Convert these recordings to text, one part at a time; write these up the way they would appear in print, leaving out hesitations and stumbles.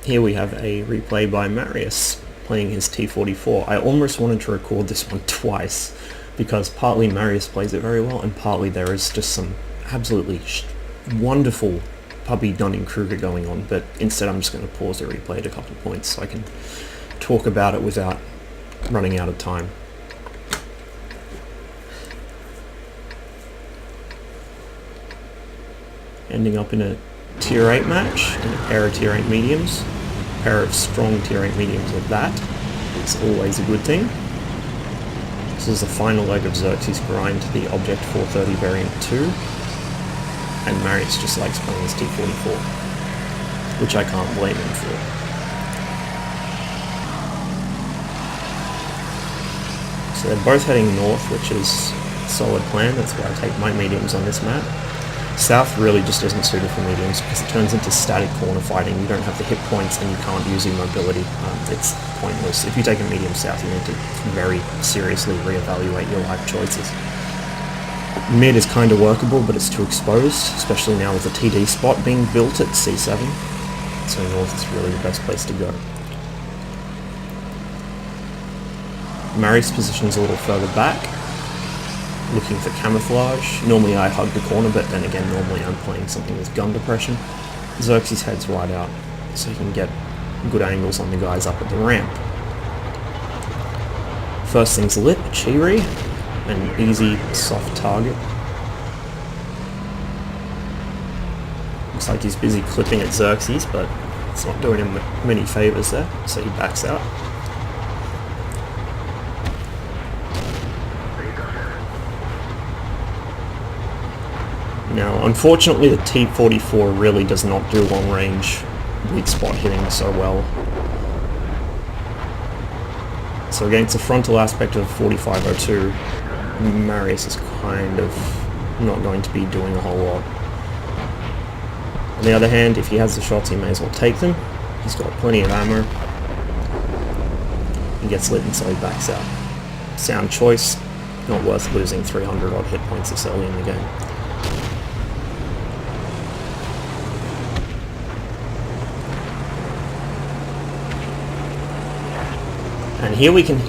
here we have a replay by Marius playing his T44. I almost wanted to record this one twice, because partly Marius plays it very well, and partly there is just some absolutely wonderful puppy Dunning-Kruger going on, but instead I'm just going to pause the replay at a couple of points so I can talk about it without running out of time. Ending up in a tier 8 match, in a pair of tier 8 mediums, a pair of strong tier 8 mediums at that. It's always a good thing. This is the final leg of Xerxes' grind, the Object 430 variant 2, and Marius just likes playing his T44, which I can't blame him for. So they're both heading north, which is a solid plan. That's where I take my mediums on this map. South really just isn't suited for mediums because it turns into static corner fighting. You don't have the hit points and you can't use your mobility. It's pointless. If you take a medium south, you need to very seriously reevaluate your life choices. Mid is kind of workable, but it's too exposed, especially now with the TD spot being built at C7. So north is really the best place to go. Marius position's a little further back, looking for camouflage. Normally I hug the corner, but then again normally I'm playing something with gun depression. Xerxes heads right out, so you can get good angles on the guys up at the ramp. First thing's lit, Chiri, an easy, soft target. Looks like he's busy clipping at Xerxes, but it's not doing him many favours there, so he backs out. Now, unfortunately, the T44 really does not do long-range weak spot hitting so well. So against the frontal aspect of 4502, Marius is kind of not going to be doing a whole lot. On the other hand, if he has the shots, he may as well take them. He's got plenty of ammo. He gets lit and so he backs out. Sound choice, not worth losing 300 odd hit points this early in the game. And here we can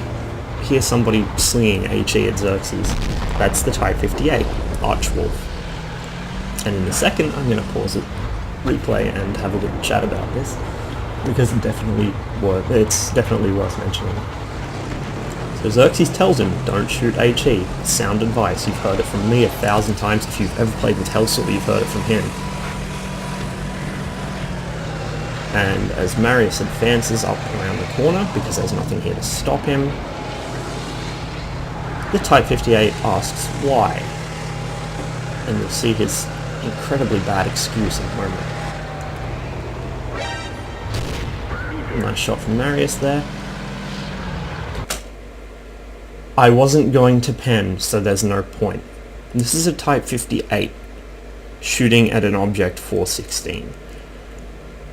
hear somebody slinging HE at Xerxes. That's the Type 58, Archwolf. And in a second, I'm going to pause it, replay, and have a little chat about this, because it's definitely worth mentioning. So Xerxes tells him, don't shoot HE. Sound advice. You've heard it from me 1,000 times. If you've ever played with Hellsaw, you've heard it from him. And as Marius advances up around the corner, because there's nothing here to stop him, the Type 58 asks why. And you'll see his incredibly bad excuse in a moment. Nice shot from Marius there. I wasn't going to pen, so there's no point. This is a Type 58 shooting at an Object 416.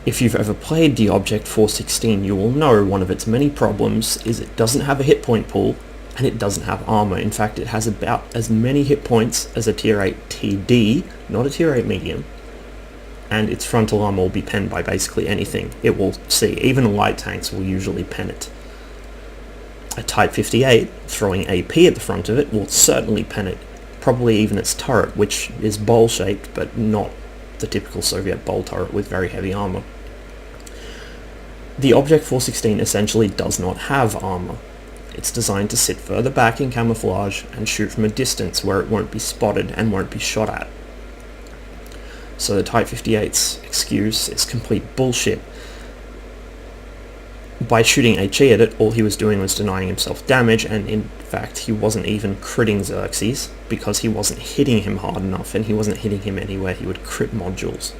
If you've ever played the Object 416, you will know one of its many problems is it doesn't have a hit point pool, and it doesn't have armor. In fact, it has about as many hit points as a tier 8 TD, not a tier 8 medium, and its frontal armor will be penned by basically anything it will see. Even light tanks will usually pen it. A Type 58, throwing AP at the front of it, will certainly pen it, probably even its turret, which is bowl-shaped, but not the typical Soviet bowl turret with very heavy armor. The Object 416 essentially does not have armor. It's designed to sit further back in camouflage and shoot from a distance where it won't be spotted and won't be shot at. So the Type 58's excuse is complete bullshit. By shooting HE at it, all he was doing was denying himself damage, and in fact he wasn't even critting Xerxes, because he wasn't hitting him hard enough, and he wasn't hitting him anywhere he would crit modules.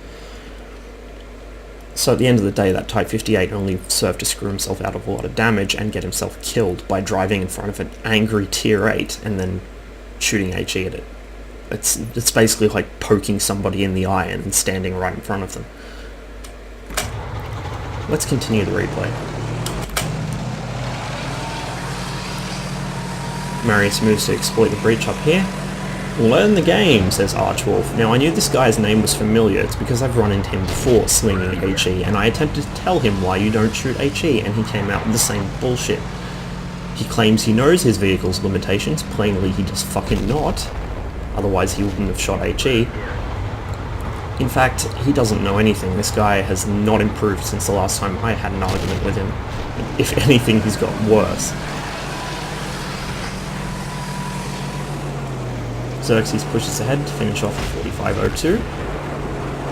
So at the end of the day, that Type 58 only served to screw himself out of a lot of damage and get himself killed by driving in front of an angry tier 8 and then shooting HE at it. It's basically like poking somebody in the eye and standing right in front of them. Let's continue the replay. Marius moves to exploit the breach up here. Learn the game, says Archwolf. Now I knew this guy's name was familiar, it's because I've run into him before slinging HE, and I attempted to tell him why you don't shoot HE, and he came out with the same bullshit. He claims he knows his vehicle's limitations, plainly he does fucking not, otherwise he wouldn't have shot HE. In fact, he doesn't know anything. This guy has not improved since the last time I had an argument with him. If anything, he's got worse. Xerxes pushes ahead to finish off at 45.02,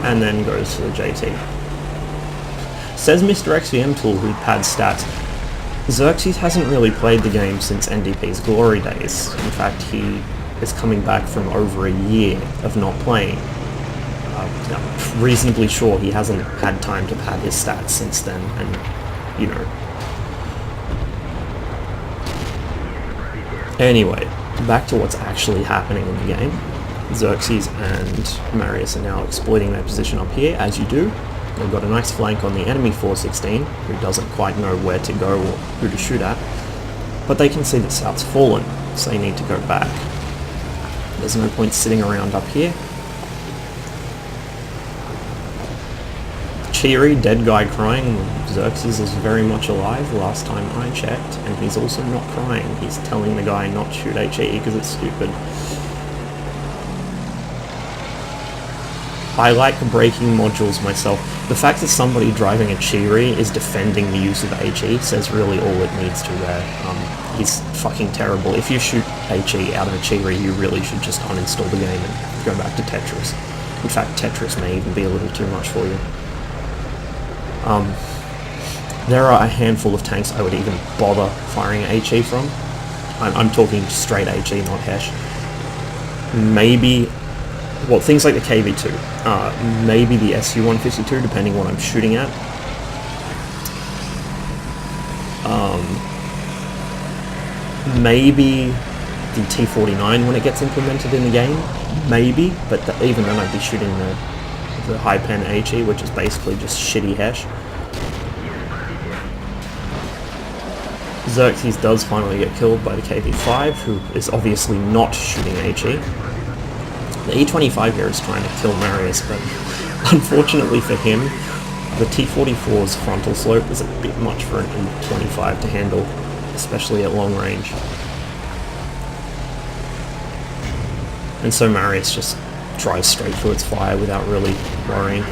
and then goes for the JT. Says Mr. XVM Tool, who pads stats, Xerxes hasn't really played the game since NDP's glory days. In fact, he is coming back from over a year of not playing. I'm reasonably sure he hasn't had time to pad his stats since then, and, you know. Anyway, back to what's actually happening in the game. Xerxes and Marius are now exploiting their position up here, as you do. They've got a nice flank on the enemy 416, who doesn't quite know where to go or who to shoot at, but they can see that South's fallen, so they need to go back. There's no point sitting around up here. Cheery, dead guy crying. Xerxes is very much alive last time I checked, and he's also not crying. He's telling the guy not to shoot HE because it's stupid. I like breaking modules myself. The fact that somebody driving a Cheery is defending the use of HE says really all it needs to there. He's fucking terrible. If you shoot HE out of a Cheery, you really should just uninstall the game and go back to Tetris. In fact, Tetris may even be a little too much for you. There are a handful of tanks I would even bother firing HE from. I'm talking straight HE, not Hesh. Maybe, well, things like the KV-2. Maybe the SU-152, depending what I'm shooting at. Maybe the T-49 when it gets implemented in the game. Maybe, but even then I'd be shooting the high pen HE, which is basically just shitty Hesh. Xerxes does finally get killed by the KV-5, who is obviously not shooting HE. The E-25 here is trying to kill Marius, but unfortunately for him, the T-44's frontal slope is a bit much for an E-25 to handle, especially at long range. And so Marius just drives straight through its fire without really worrying.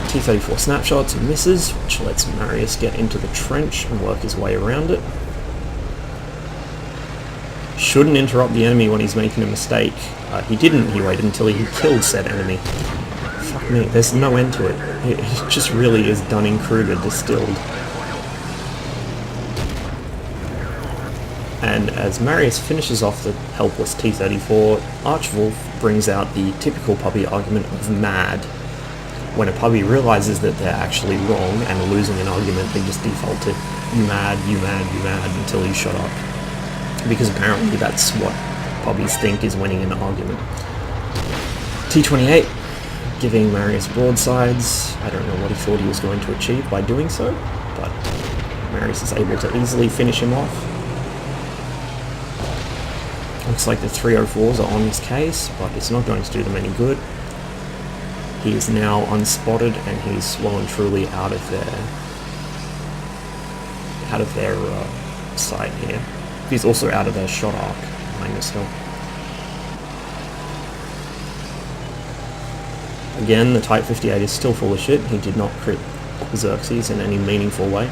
T-34 snapshots and misses, which lets Marius get into the trench and work his way around it. Shouldn't interrupt the enemy when he's making a mistake. He didn't, he waited until he killed said enemy. Fuck me, there's no end to it. It just really is Dunning-Kruger distilled. And as Marius finishes off the helpless T-34, Archwolf brings out the typical puppy argument of mad. When a puppy realizes that they're actually wrong and losing an argument, they just default to you mad, you mad, you mad until you shut up. Because apparently that's what puppies think is winning an argument. T-28 giving Marius broadsides. I don't know what he thought he was going to achieve by doing so, but Marius is able to easily finish him off. Looks like the 304s are on his case, but it's not going to do them any good. He is now unspotted, and he's well and truly out of their sight here. He's also out of their shot arc behind this hill. Again, the Type 58 is still full of shit. He did not crit Xerxes in any meaningful way.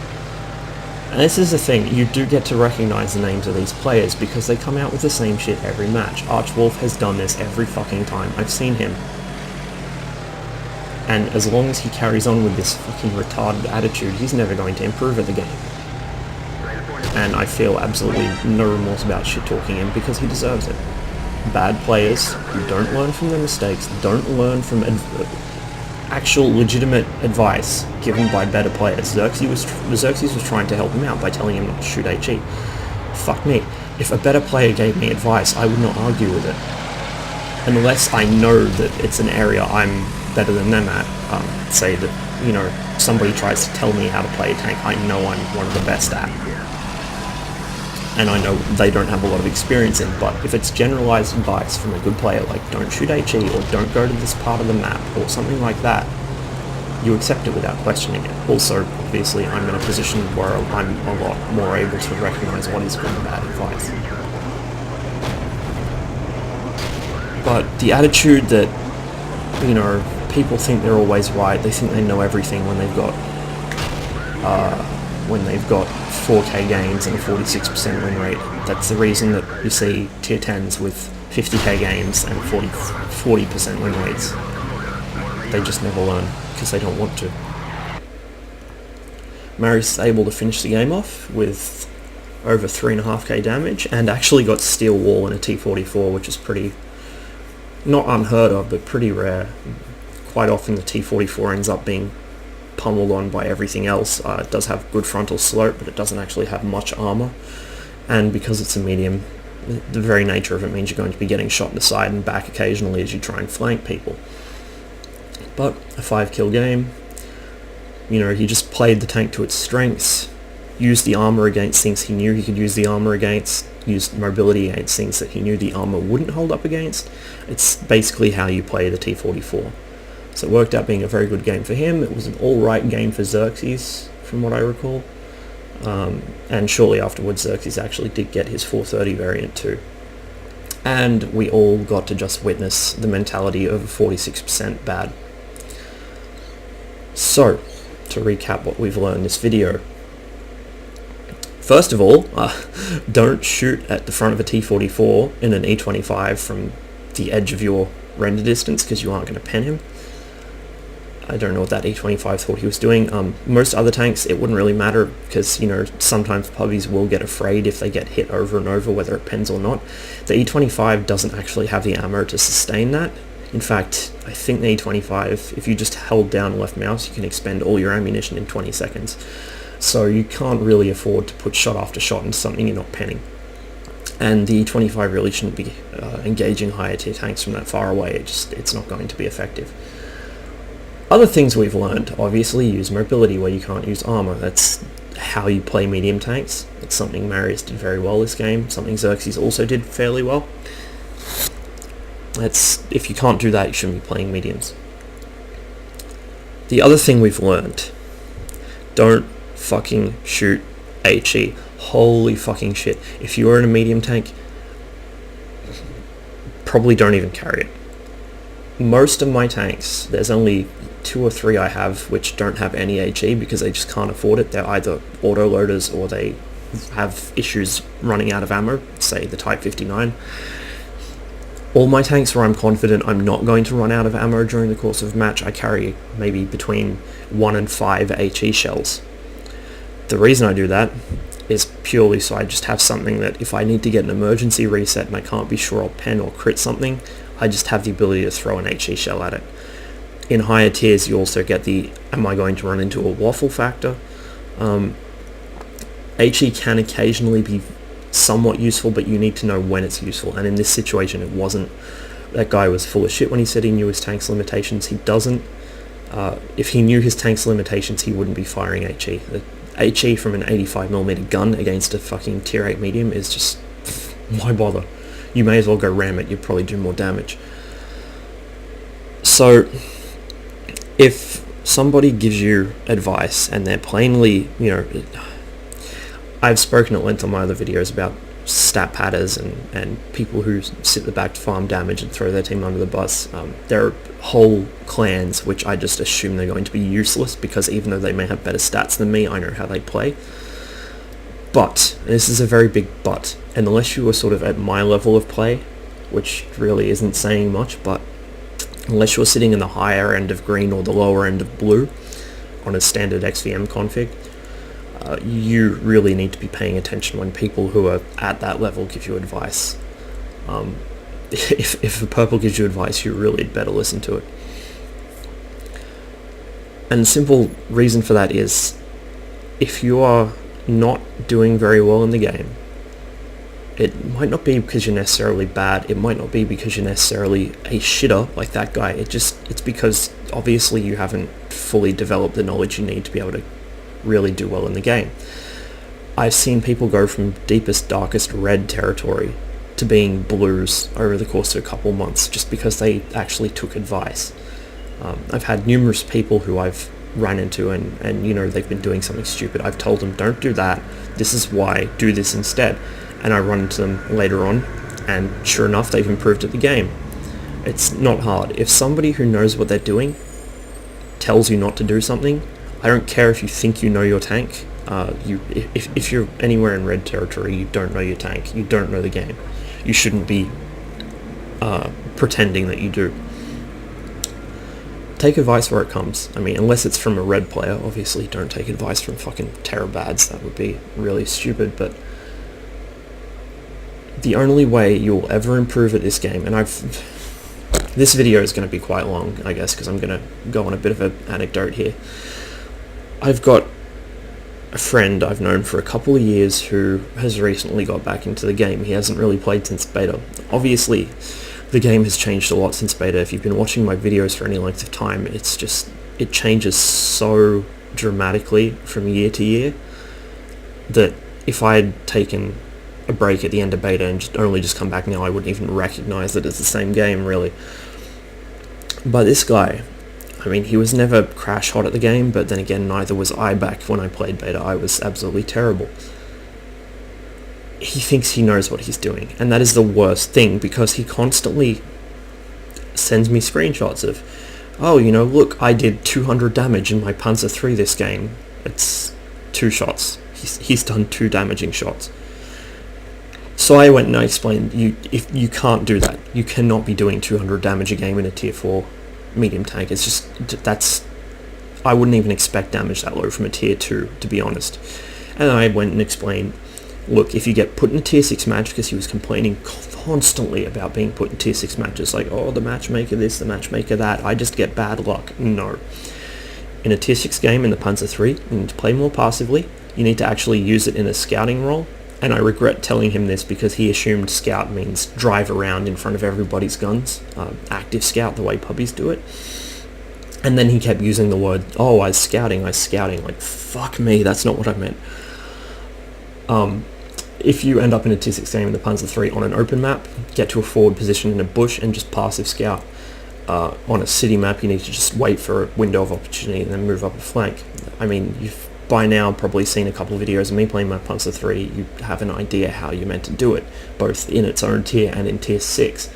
And this is the thing, you do get to recognize the names of these players because they come out with the same shit every match. Archwolf has done this every fucking time I've seen him. And as long as he carries on with this fucking retarded attitude, he's never going to improve at the game. And I feel absolutely no remorse about shit-talking him because he deserves it. Bad players who don't learn from their mistakes, don't learn from actual legitimate advice given by better players. Xerxes was trying to help him out by telling him not to shoot HE. Fuck me. If a better player gave me advice, I would not argue with it. Unless I know that it's an area I'm better than them at. Say that, you know, somebody tries to tell me how to play a tank I know I'm one of the best at. and I know they don't have a lot of experience in, but if it's generalized advice from a good player, like don't shoot HE or don't go to this part of the map or something like that, you accept it without questioning it. Also, obviously, I'm in a position where I'm a lot more able to recognize what is good and bad advice. But the attitude that, you know, people think they're always right, they think they know everything when they've got 4K games and a 46% win rate. That's the reason that you see tier 10s with 50k games and 40% win rates. They just never learn because they don't want to. Marius is able to finish the game off with over 3.5k damage and actually got steel wall in a T44, which is pretty, not unheard of, but pretty rare. Quite often the T44 ends up being pummeled on by everything else. It does have good frontal slope, but it doesn't actually have much armor, and because it's a medium, the very nature of it means you're going to be getting shot in the side and back occasionally as you try and flank people. But a 5-kill game, you know, he just played the tank to its strengths, used the armor against things he knew he could use the armor against, used mobility against things that he knew the armor wouldn't hold up against. It's basically how you play the T44. So it worked out being a very good game for him. It was an alright game for Xerxes, from what I recall. And shortly afterwards, Xerxes actually did get his 430 variant too. And we all got to just witness the mentality of 46% bad. So, to recap what we've learned in this video. First of all, don't shoot at the front of a T44 in an E25 from the edge of your render distance, because you aren't going to pen him. I don't know what that E25 thought he was doing. Most other tanks, it wouldn't really matter, because, you know, sometimes pubbies will get afraid if they get hit over and over, whether it pens or not. The E25 doesn't actually have the ammo to sustain that. In fact, I think the E25, if you just held down left mouse, you can expend all your ammunition in 20 seconds. So you can't really afford to put shot after shot into something you're not penning. And the E25 really shouldn't be engaging higher tier tanks from that far away. It's not going to be effective. Other things we've learned, obviously use mobility where you can't use armor. That's how you play medium tanks. It's something Marius did very well this game, something Xerxes also did fairly well. If you can't do that, you shouldn't be playing mediums. The other thing we've learned, don't fucking shoot HE. Holy fucking shit. If you are in a medium tank, probably don't even carry it. Most of my tanks, there's only 2 or 3 I have which don't have any HE because they just can't afford it. They're either auto loaders or they have issues running out of ammo, say the Type 59. All my tanks where I'm confident I'm not going to run out of ammo during the course of a match, I carry maybe between 1 and 5 HE shells. The reason I do that is purely so I just have something that if I need to get an emergency reset and I can't be sure I'll pen or crit something, I just have the ability to throw an HE shell at it. In higher tiers you also get the am I going to run into a waffle factor. HE can occasionally be somewhat useful, but you need to know when it's useful, and in this situation it wasn't. That guy was full of shit when he said he knew his tank's limitations. He doesn't. If he knew his tank's limitations, he wouldn't be firing HE. The HE from an 85mm gun against a fucking tier 8 medium is just, why bother? You may as well go ram it, you'd probably do more damage. So, if somebody gives you advice and they're plainly, you know, I've spoken at length on my other videos about stat padders and people who sit at the back to farm damage and throw their team under the bus. There are whole clans which I just assume they're going to be useless because even though they may have better stats than me, I know how they play. But, and this is a very big but, and unless you were sort of at my level of play, which really isn't saying much, but unless you're sitting in the higher end of green or the lower end of blue on a standard XVM config, you really need to be paying attention when people who are at that level give you advice. If a purple gives you advice, you really better listen to it. And the simple reason for that is, if you are not doing very well in the game, it might not be because you're necessarily bad, it might not be because you're necessarily a shitter like that guy, it's because obviously you haven't fully developed the knowledge you need to be able to really do well in the game. I've seen people go from deepest, darkest red territory to being blues over the course of a couple months just because they actually took advice. I've had numerous people who I've run into and you know, they've been doing something stupid. I've told them, don't do that, this is why, do this instead. And I run into them later on, and sure enough, they've improved at the game. It's not hard. If somebody who knows what they're doing tells you not to do something, I don't care if you think you know your tank. If you're anywhere in red territory, you don't know your tank, you don't know the game. You shouldn't be pretending that you do. Take advice where it comes. I mean, unless it's from a red player, obviously don't take advice from fucking Terrabads. That would be really stupid, but the only way you'll ever improve at this game, and this video is going to be quite long, I guess, because I'm going to go on a bit of an anecdote here. I've got a friend I've known for a couple of years who has recently got back into the game. He hasn't really played since beta. Obviously, the game has changed a lot since beta. If you've been watching my videos for any length of time, it changes so dramatically from year to year that if I had taken a break at the end of beta and just come back now, I wouldn't even recognize that it's the same game, really. But this guy, I mean, he was never crash hot at the game, but then again, neither was I back when I played beta. I was absolutely terrible. He thinks he knows what he's doing, and that is the worst thing, because he constantly sends me screenshots of, oh, you know, look, I did 200 damage in my Panzer III this game. It's 2 shots. He's done 2 damaging shots. So I went and I explained, if you can't do that. You cannot be doing 200 damage a game in a tier 4 medium tank. It's just, I wouldn't even expect damage that low from a tier 2, to be honest. And I went and explained, look, if you get put in a tier 6 match, because he was complaining constantly about being put in tier 6 matches, like, oh, the matchmaker this, the matchmaker that, I just get bad luck. No. In a tier 6 game in the Panzer III, you need to play more passively, you need to actually use it in a scouting role, and I regret telling him this because he assumed scout means drive around in front of everybody's guns, active scout, the way pubbies do it. And then he kept using the word, oh, I was scouting, like, fuck me, that's not what I meant. If you end up in a tier 6 game in the Panzer III on an open map, get to a forward position in a bush and just passive scout. On a city map, you need to just wait for a window of opportunity and then move up a flank. I mean, you've by now probably seen a couple of videos of me playing my Panzer III. You have an idea how you're meant to do it, both in its own tier and in tier 6.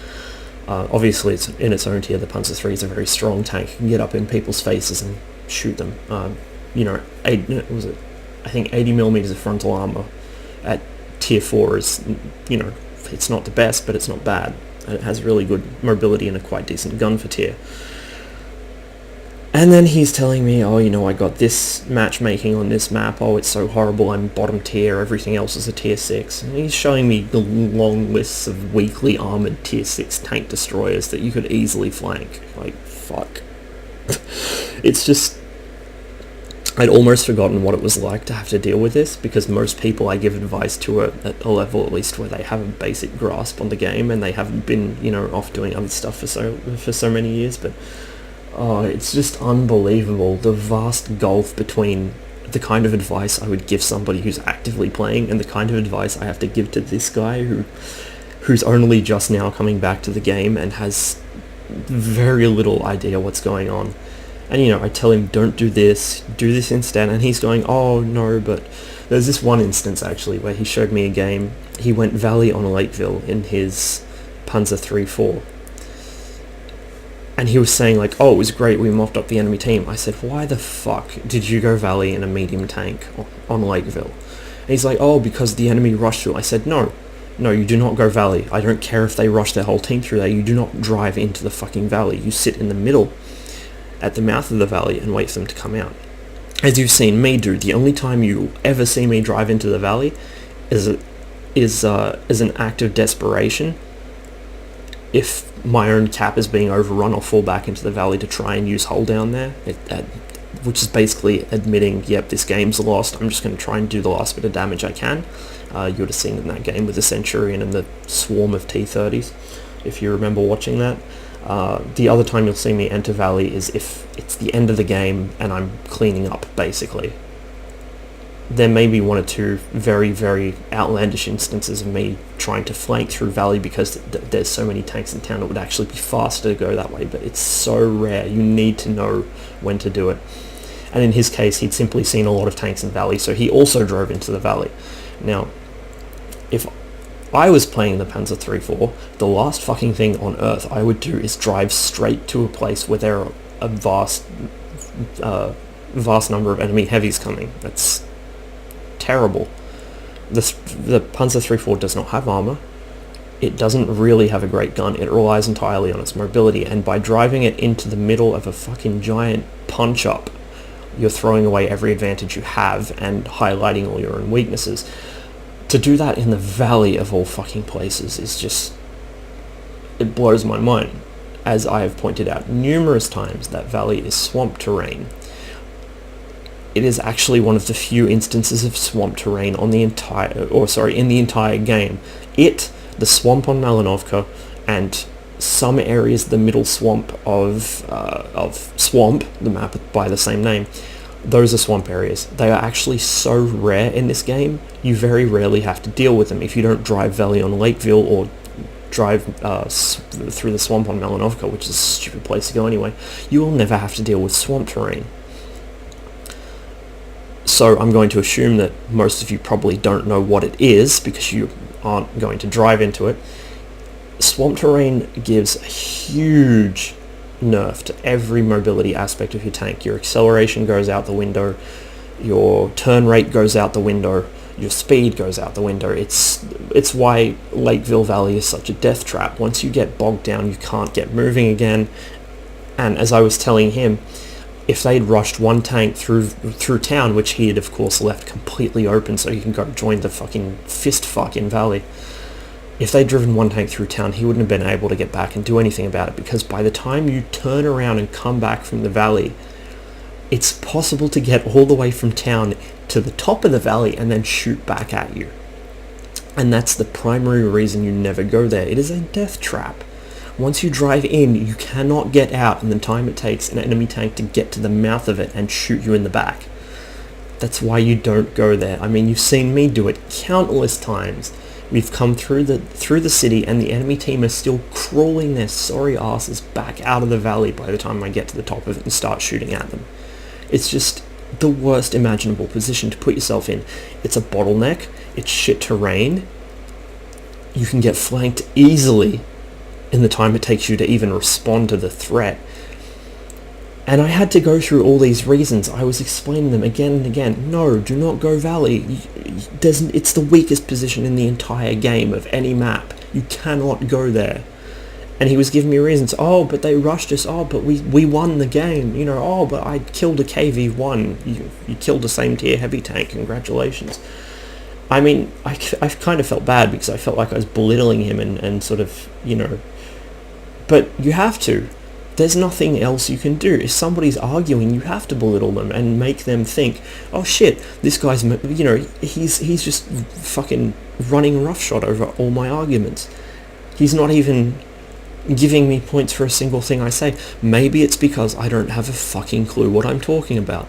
Obviously, it's in its own tier. The Panzer III is a very strong tank. You can get up in people's faces and shoot them. You know, I think 80 millimeters of frontal armor at tier 4 is, you know, it's not the best, but it's not bad. And it has really good mobility and a quite decent gun for tier. And then he's telling me, oh, you know, I got this matchmaking on this map, oh, it's so horrible, I'm bottom tier, everything else is a tier 6. And he's showing me the long lists of weakly armoured tier 6 tank destroyers that you could easily flank. Like, fuck. It's just, I'd almost forgotten what it was like to have to deal with this, because most people I give advice to are at a level at least where they have a basic grasp on the game and they haven't been, you know, off doing other stuff for so many years. But oh, it's just unbelievable, the vast gulf between the kind of advice I would give somebody who's actively playing and the kind of advice I have to give to this guy who's only just now coming back to the game and has very little idea what's going on. And, you know, I tell him, don't do this instead, and he's going, oh no, but there's this one instance actually where he showed me a game. He went Valley on Lakeville in his Panzer III-4. And he was saying like, oh, it was great, we mopped up the enemy team. I said, why the fuck did you go Valley in a medium tank on Lakeville? And he's like, oh, because the enemy rushed through. I said, no, you do not go Valley. I don't care if they rush their whole team through there. You do not drive into the fucking Valley. You sit in the middle at the mouth of the Valley and wait for them to come out. As you've seen me do, the only time you ever see me drive into the Valley is an act of desperation. If my own cap is being overrun, I'll fall back into the Valley to try and use hull down there, which is basically admitting, yep, this game's lost, I'm just going to try and do the last bit of damage I can. You would have seen in that game with the Centurion and the swarm of T-30s, if you remember watching that. The other time you'll see me enter Valley is if it's the end of the game and I'm cleaning up, basically. there may be one or two very, very outlandish instances of me trying to flank through Valley because there's so many tanks in town. It would actually be faster to go that way, but it's so rare. You need to know when to do it. And in his case, he'd simply seen a lot of tanks in Valley, so he also drove into the Valley. Now, if I was playing the Panzer III-4, the last fucking thing on earth I would do is drive straight to a place where there are a vast number of enemy heavies coming. That's terrible. The Panzer III-4 does not have armor. It doesn't really have a great gun. It relies entirely on its mobility, and by driving it into the middle of a fucking giant punch-up, you're throwing away every advantage you have and highlighting all your own weaknesses. To do that in the Valley of all fucking places is just... it blows my mind. As I have pointed out numerous times, that Valley is swamp terrain. It is actually one of the few instances of swamp terrain on the in the entire game. The swamp on Malinovka, and some areas, the middle swamp of Swamp, the map by the same name, those are swamp areas. They are actually so rare in this game, you very rarely have to deal with them. If you don't drive Valley on Lakeville or drive through the swamp on Malinovka, which is a stupid place to go anyway, you will never have to deal with swamp terrain. So I'm going to assume that most of you probably don't know what it is because you aren't going to drive into it. Swamp terrain gives a huge nerf to every mobility aspect of your tank. Your acceleration goes out the window, your turn rate goes out the window, your speed goes out the window. It's why Lakeville Valley is such a death trap. Once you get bogged down, you can't get moving again. And as I was telling him, if they'd rushed one tank through town, which he had of course left completely open so he can go join the fucking fist fuck in Valley, if they'd driven one tank through town, he wouldn't have been able to get back and do anything about it, because by the time you turn around and come back from the Valley, it's possible to get all the way from town to the top of the Valley and then shoot back at you. And that's the primary reason you never go there. It is a death trap. Once you drive in, you cannot get out in the time it takes an enemy tank to get to the mouth of it and shoot you in the back. That's why you don't go there. I mean, you've seen me do it countless times. We've come through the city and the enemy team is still crawling their sorry asses back out of the Valley by the time I get to the top of it and start shooting at them. It's just the worst imaginable position to put yourself in. It's a bottleneck, it's shit terrain, you can get flanked easily in the time it takes you to even respond to the threat. And I had to go through all these reasons. I was explaining them again and again. No, do not go Valley. It's the weakest position in the entire game of any map. You cannot go there. And he was giving me reasons. Oh, but they rushed us. Oh, but we won the game. You know, oh, but I killed a KV-1. You killed a same tier heavy tank. Congratulations. I mean, I kind of felt bad because I felt like I was belittling him and sort of, you know. But you have to. There's nothing else you can do. If somebody's arguing, you have to belittle them and make them think, oh shit, this guy's, you know, he's just fucking running roughshod over all my arguments. He's not even giving me points for a single thing I say. Maybe it's because I don't have a fucking clue what I'm talking about.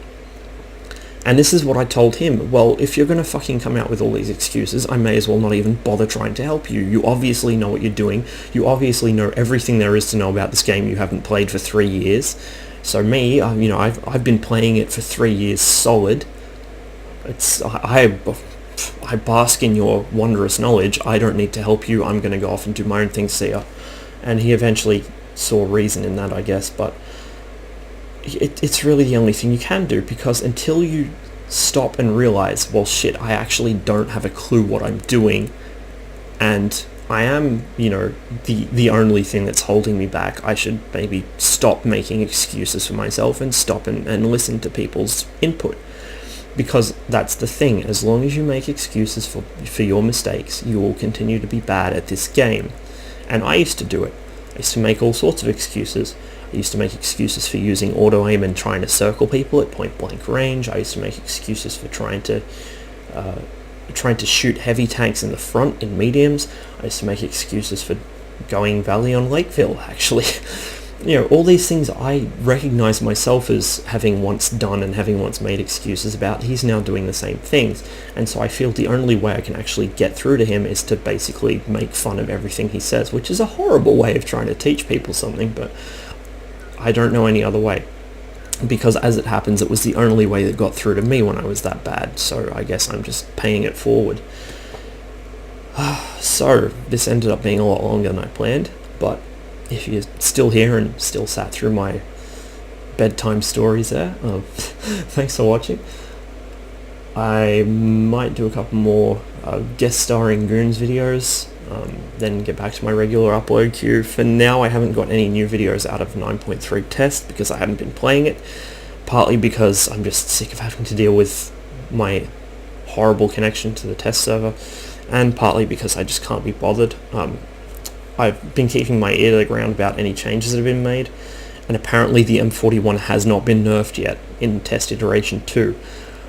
And this is what I told him. Well, if you're going to fucking come out with all these excuses, I may as well not even bother trying to help you. You obviously know what you're doing. You obviously know everything there is to know about this game you haven't played for 3 years. So me, you know, I've been playing it for 3 years solid. I bask in your wondrous knowledge. I don't need to help you. I'm going to go off and do my own thing, see ya. And he eventually saw reason in that, I guess, but it's really the only thing you can do, because until you stop and realize, well shit, I actually don't have a clue what I'm doing, and I am, you know, the only thing that's holding me back, I should maybe stop making excuses for myself and stop and listen to people's input. Because that's the thing, as long as you make excuses for your mistakes, you will continue to be bad at this game. And I used to do it. I used to make all sorts of excuses. I used to make excuses for using auto-aim and trying to circle people at point-blank range. I used to make excuses for trying to shoot heavy tanks in the front in mediums. I used to make excuses for going Valley on Lakeville, actually. you know, all these things I recognize myself as having once done and having once made excuses about. He's now doing the same things, and so I feel the only way I can actually get through to him is to basically make fun of everything he says, which is a horrible way of trying to teach people something, but I don't know any other way. Because as it happens, it was the only way that got through to me when I was that bad, so I guess I'm just paying it forward. So, this ended up being a lot longer than I planned, but if you're still here and still sat through my bedtime stories there, thanks for watching. I might do a couple more guest starring Goons videos, then get back to my regular upload queue. For now, I haven't got any new videos out of 9.3 test because I haven't been playing it, partly because I'm just sick of having to deal with my horrible connection to the test server, and partly because I just can't be bothered. I've been keeping my ear to the ground about any changes that have been made, and apparently the M41 has not been nerfed yet in test iteration 2,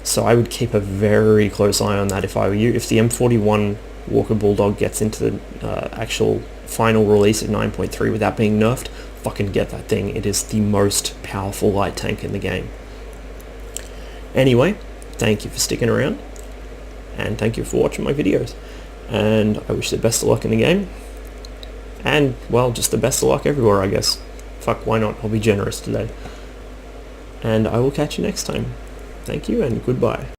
so I would keep a very close eye on that if I were you. If the M41 Walker Bulldog gets into the actual final release of 9.3 without being nerfed, fucking get that thing. It is the most powerful light tank in the game. Anyway, thank you for sticking around, and thank you for watching my videos, and I wish you the best of luck in the game. And, well, just the best of luck everywhere, I guess. Fuck, why not? I'll be generous today. And I will catch you next time. Thank you, and goodbye.